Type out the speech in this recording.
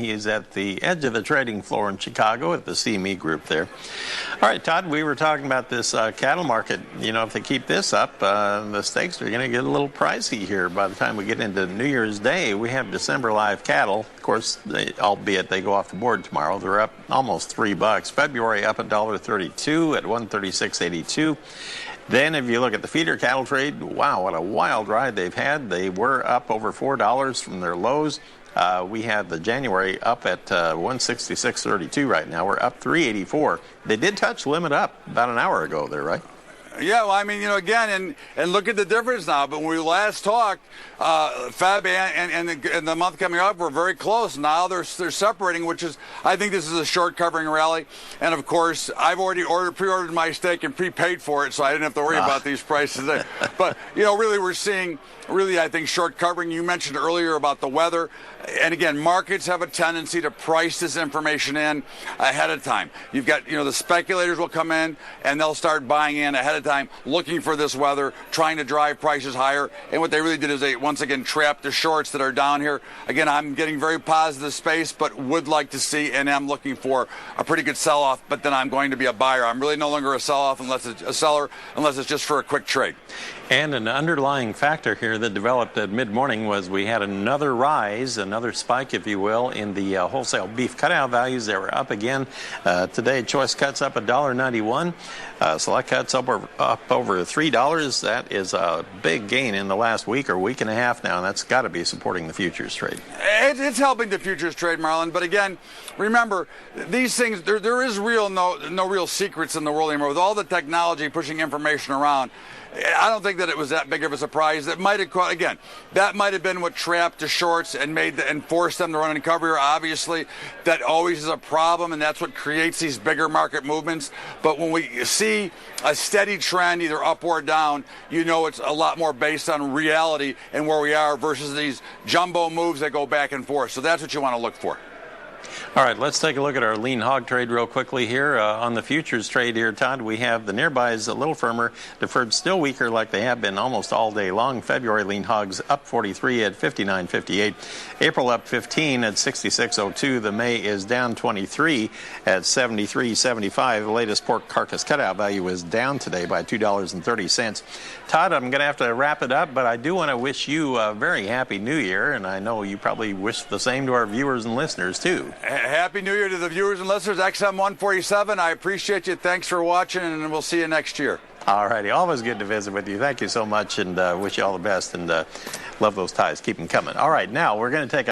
He's at the edge of the trading floor in Chicago at the CME Group there. All right, Todd, we were talking about this cattle market. You know, if they keep this up, the steaks are going to get a little pricey here by the time we get into New Year's Day. We have December live cattle. Of course, albeit they go off the board tomorrow, they're up almost $3. February up $1.32 at $136.82. Then if you look at the feeder cattle trade, wow, what a wild ride they've had. They were up over $4 from their lows. We have the January up at 166.32 right now. We're up 384. They did touch limit up about an hour ago there, right? Yeah, well, I mean, you know, again, and look at the difference now. But when we last talked, Feb and the month coming up were very close. Now they're separating, which is, I think this is a short covering rally. And of course, I've already pre-ordered my steak and prepaid for it, so I didn't have to worry about these prices. But you know, really, we're seeing I think short covering. You mentioned earlier about the weather. And again, markets have a tendency to price this information in ahead of time. You've got, you know, the speculators will come in and they'll start buying in ahead of time, looking for this weather, trying to drive prices higher. And what they really did is they once again trapped the shorts that are down here. Again, I'm getting very positive space, but would like to see and am looking for a pretty good sell-off. But then I'm going to be a buyer. I'm really no longer a sell-off unless it's a seller, unless it's just for a quick trade. And an underlying factor here that developed at mid-morning was we had another rise, another spike, if you will, in the wholesale beef cutout values. They were up again today. Choice cuts up $1.91. Select cuts up over $3. That is a big gain in the last week or week and a half now, and that's got to be supporting the futures trade. It's helping the futures trade, Marlon. But again, remember, these things, there is no real secrets in the world anymore. With all the technology pushing information around, I don't think that it was that big of a surprise. That might have, again, that might have been what trapped the shorts and forced them to run in cover here. Obviously, that always is a problem, and that's what creates these bigger market movements. But when we see a steady trend, either up or down, you know it's a lot more based on reality and where we are versus these jumbo moves that go back and forth. So that's what you want to look for. All right, let's take a look at our lean hog trade real quickly here. On the futures trade here, Todd, we have the nearbys a little firmer, deferred still weaker like they have been almost all day long. February lean hogs up 43 at 59.58. April up 15 at 66.02. The May is down 23 at 73.75. The latest pork carcass cutout value is down today by $2.30. Todd, I'm going to have to wrap it up, but I do want to wish you a very happy New Year, and I know you probably wish the same to our viewers and listeners, too. Happy New Year to the viewers and listeners. XM147, I appreciate you. Thanks for watching, and we'll see you next year. All righty. Always good to visit with you. Thank you so much, and wish you all the best, and love those ties. Keep them coming. All right, now we're going to take a